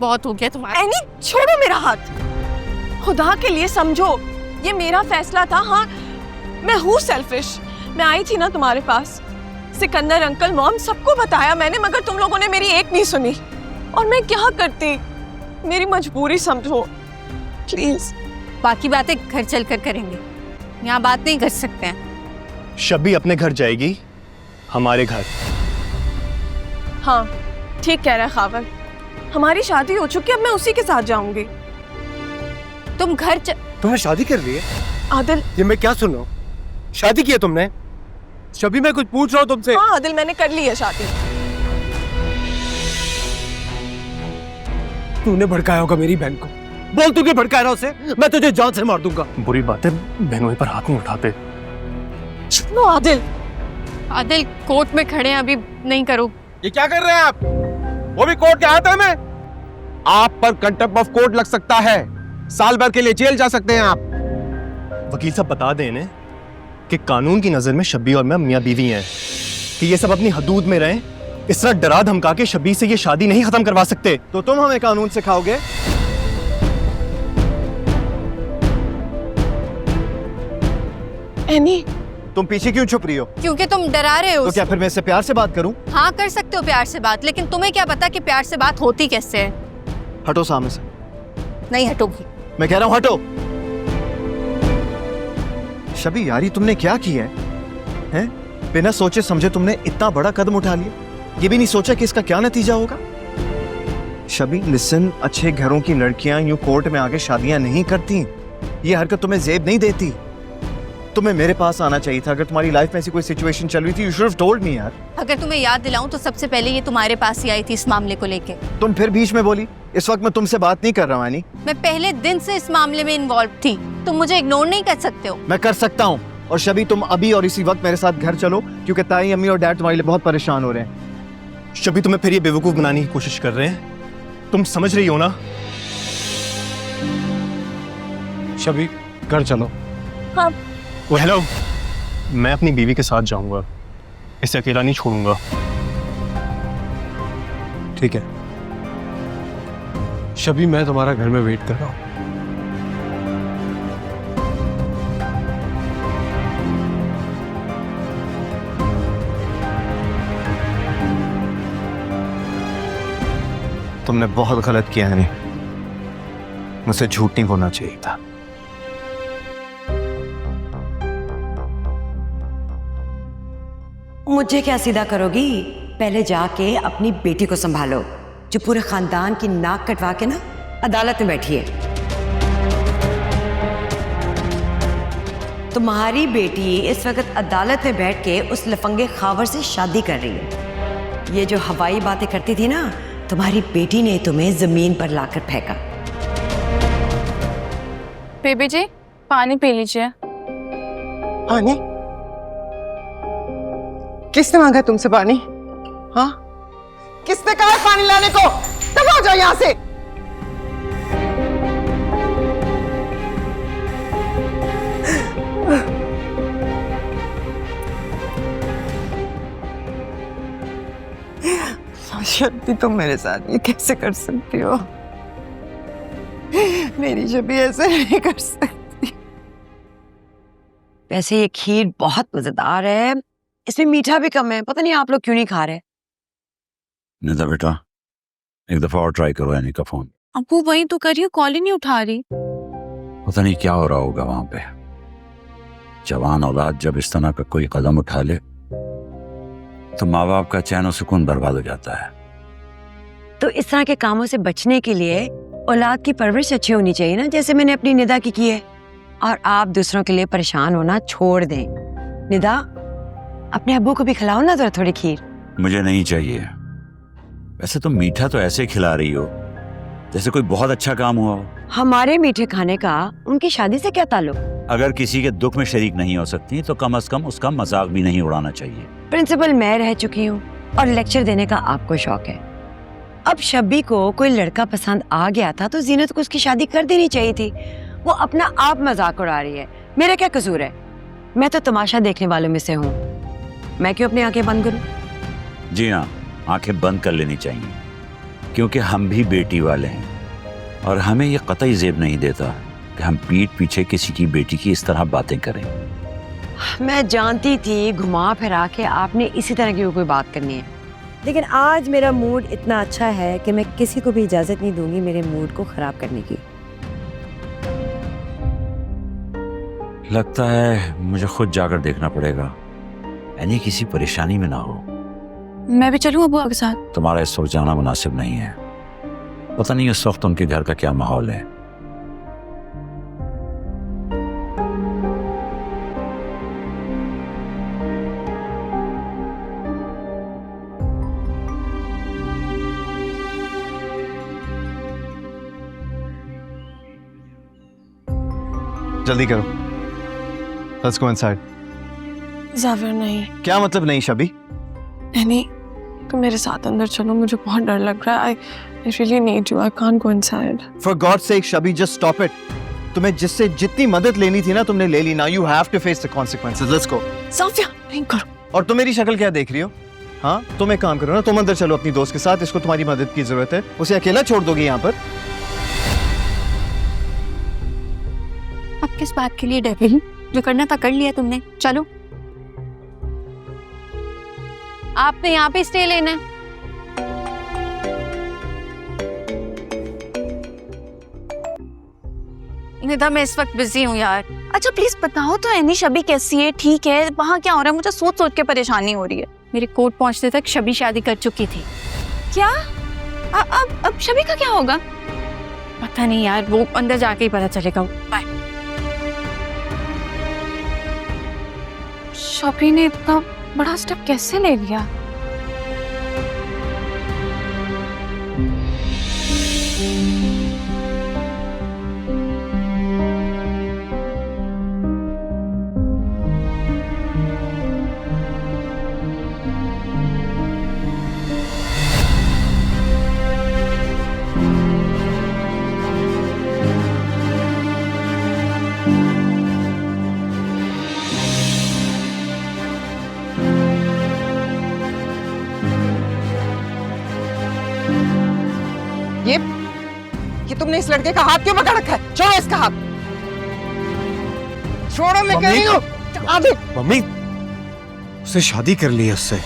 बहुत हो गया तुम्हारा। एनी छोड़ो मेरा हाथ, खुदा के लिए समझो ये मेरा फैसला था। हाँ मैं हूँ सेल्फिश, मैं आई थी ना तुम्हारे पास, सिकंदर अंकल मॉम सबको बताया मैंने, मगर तुम लोगों ने मेरी एक नहीं सुनी। और मैं क्या करती, मेरी मजबूरी समझो प्लीज। बाकी बातें घर चलकर करेंगे, यहाँ बात नहीं कर सकते हैं। शबी अपने घर जाएगी, हमारे घर। हाँ ठीक कह रहा है खावर, हमारी शादी हो चुकी है, अब मैं उसी के साथ जाऊंगी। तुम घर तुम्हें शादी कर ली है? आदिल, ये मैं क्या सुन रहा हूँ? शादी की है तुमने? शबी मैं कुछ पूछ रहा हूँ तुमसे। हाँ आदिल मैंने कर ली है शादी। तूने भड़काया होगा मेरी बहन को, बोल तू क्यों भड़काया रहा उसे? मैं तुझे जान से मार दूंगा। बुरी बात है, बहनों पर हाथ नहीं उठाते। सुनो आदिल, आदिल कोर्ट में खड़े हैं, अभी नहीं करो। ये क्या कर रहे हैं आप? वो भी कोर्ट के हाथ में? आप पर कंटेम्प्ट ऑफ कोर्ट लग सकता है, साल भर के लिए जेल जा सकते हैं आप। वकील साहब बता दें इन्हें कि कानून की नजर में शबी और मैं मियां बीवी हैं, कि ये सब अपनी हदूद में रहें। इस तरह डरा धमका के शबी से ये शादी नहीं खत्म करवा सकते। तो तुम हमें कानून सिखाओगे? एनी तुम पीछे क्यों छुप रही हो? क्योंकि तुम डरा रहे हो। तो क्या फिर मैं इससे प्यार से बात करूं? हाँ कर सकते हो प्यार से बात, लेकिन तुम्हें क्या पता कि प्यार से बात होती कैसे है। हटो सामने से। नहीं हटोगी। मैं कह रहा हूं हटो। शबी यारी तुमने क्या किया है? बिना सोचे समझे तुमने इतना बड़ा कदम उठा लिया, ये भी नहीं सोचा कि इसका क्या नतीजा होगा। शबी लिसन, अच्छे घरों की लड़कियां यूं कोर्ट में आके शादियां नहीं करती, ये हरकत तुम्हें जेब नहीं देती। तुम्हें मेरे पास आना चाहिए था अगर तुम्हारी लाइफ में ऐसी कोई सिचुएशन चल रही थी। You should have told me यार। अगर तुम्हें याद दिलाऊं तो सबसे पहले ये तुम्हारे पास ही आई थी इस मामले को लेके। तुम फिर बीच में बोली। इस वक्त मैं तुमसे बात नहीं कर रहा हूं यानी। मैं पहले दिन से इस मामले में इन्वॉल्व थी, तुम मुझे इग्नोर नहीं कर सकते हो। मैं कर सकता हूँ। और शबी तुम अभी और इसी वक्त मेरे साथ घर चलो, क्योंकि ताई, अम्मी और डैड तुम्हारे लिए बहुत परेशान हो रहे हैं। शबी तुम्हें फिर ये बेवकूफ बनाने की कोशिश कर रहे हैं, तुम समझ रही हो ना? शबी घर चलो। हाँ ओ हेलो, मैं अपनी बीवी के साथ जाऊंगा, इसे अकेला नहीं छोड़ूंगा। ठीक है शबी, मैं तुम्हारा घर में वेट कर रहा हूँ। तुमने बहुत गलत किया है, मुझसे झूठ नहीं बोलना चाहिए था। मुझे क्या सीधा करोगी? पहले जाके अपनी बेटी को संभालो, जो पूरे खानदान की नाक कटवा के ना अदालत में बैठी है। तुम्हारी बेटी इस वक्त अदालत में बैठ के उस लफंगे खावर से शादी कर रही है। ये जो हवाई बातें करती थी ना, तुम्हारी बेटी ने तुम्हें जमीन पर लाकर फेंका। बेबी जी पानी पी लीजिए। पानी? किसने मांगा तुमसे पानी? हाँ किसने कहा पानी लाने को? तब आ जाओ यहाँ से। शक्ति तुम मेरे साथ ये कैसे कर सकती हो? मेरी शबी ऐसे नहीं कर सकती। वैसे ये खीर बहुत मजेदार है, इसमें मीठा भी कम है, पता नहीं आप लोग क्यों नहीं खा रहे। निदा बेटा एक दफा और ट्राई करो यानी का फोन। अबू वही तो करिए, कॉल ही नहीं उठा रही। पता नहीं क्या हो रहा होगा वहां पे। जवान औलाद जब इस तरह का कोई कदम उठा ले तो माँ बाप का चैन और सुकून बर्बाद हो जाता है। तो इस तरह के कामों से बचने के लिए औलाद की परवरिश अच्छी होनी चाहिए ना, जैसे मैंने अपनी निदा की है। और आप दूसरों के लिए परेशान होना छोड़ दें। निदा अपने अब्बू को भी खिलाओ ना जरा थोड़ी खीर। मुझे नहीं चाहिए। वैसे तुम मीठा तो ऐसे खिला रही हो जैसे कोई बहुत अच्छा काम हुआ हो। हमारे मीठे खाने का उनकी शादी से क्या ताल्लुक? अगर किसी के दुख में शरीक नहीं हो सकती तो कम से कम उसका मजाक भी नहीं उड़ाना चाहिए। प्रिंसिपल मैं रह चुकी हूँ और लेक्चर देने का आपको शौक है। अब शब्बी को कोई लड़का पसंद आ गया था तो जीनत को उसकी शादी कर देनी चाहिए थी। वो अपना आप मजाक उड़ा रही है, मेरा क्या कसूर है? मैं तो तमाशा देखने वालों में से हूँ, मैं क्यों अपनी आंखें बंद करूं? जी हाँ, आंखें बंद कर लेनी चाहिए। क्योंकि हम भी बेटी वाले हैं और हमें ये कतई जेब नहीं देता कि हम पीठ पीछे किसी की बेटी की इस तरह बातें करें। मैं जानती थी घुमा फिरा के आपने इसी तरह की कोई बात करनी है, लेकिन आज मेरा मूड इतना अच्छा है कि मैं किसी को भी इजाजत नहीं दूंगी मेरे मूड को खराब करने की। लगता है मुझे खुद जाकर देखना पड़ेगा, यानी किसी परेशानी में ना हो। मैं भी चलूं अबू के साथ? तुम्हारा इस वक्त जाना मुनासिब नहीं है, पता नहीं इस वक्त उनके घर का क्या माहौल है। जल्दी करो, लेट्स गो इनसाइड। जाविर नहीं, क्या मतलब नहीं शबी? यानी तुम मेरे साथ अंदर चलो, मुझे बहुत डर लग रहा है। I really need you. I can't go inside. For God's sake, शबी, just stop it. तुम्हें जिससे जितनी मदद लेनी थी ना तुमने ले ली। Now you have to face the consequences. Let's go. Safia, नहीं करो। और तुम मेरी शक्ल क्या देख रही हो? हाँ, तुम एक काम करो ना, तुम अंदर चलो अपनी दोस्त के साथ, इसको तुम्हारी मदद की जरूरत है। उसे अकेला छोड़ दोगी यहाँ पर? अब किस बात के लिए डर? जो करना था कर लिया तुमने, चलो। आपने यहाँ पे स्टे लेना है। निदा, मैं इस वक्त बिजी हूँ यार। अच्छा प्लीज बताओ तो एनी, शबी कैसी है? ठीक है? वहाँ क्या हो रहा है? मुझे सोच सोच के परेशानी हो रही है। मेरे कोर्ट पहुँचने तक शबी शादी कर चुकी थी। क्या? अब शबी का क्या होगा? पता नहीं यार, वो अंदर जाके ही पता चलेगा। बाय। शबी ने इतना बड़ा स्टेप कैसे ले लिया? ये तुमने इस लड़के का हाथ क्यों पकड़ रखा है? छोड़ो इसका हाथ, छोड़ो, मैं कह रही हूँ। मम्मी, उससे शादी कर ली है उससे।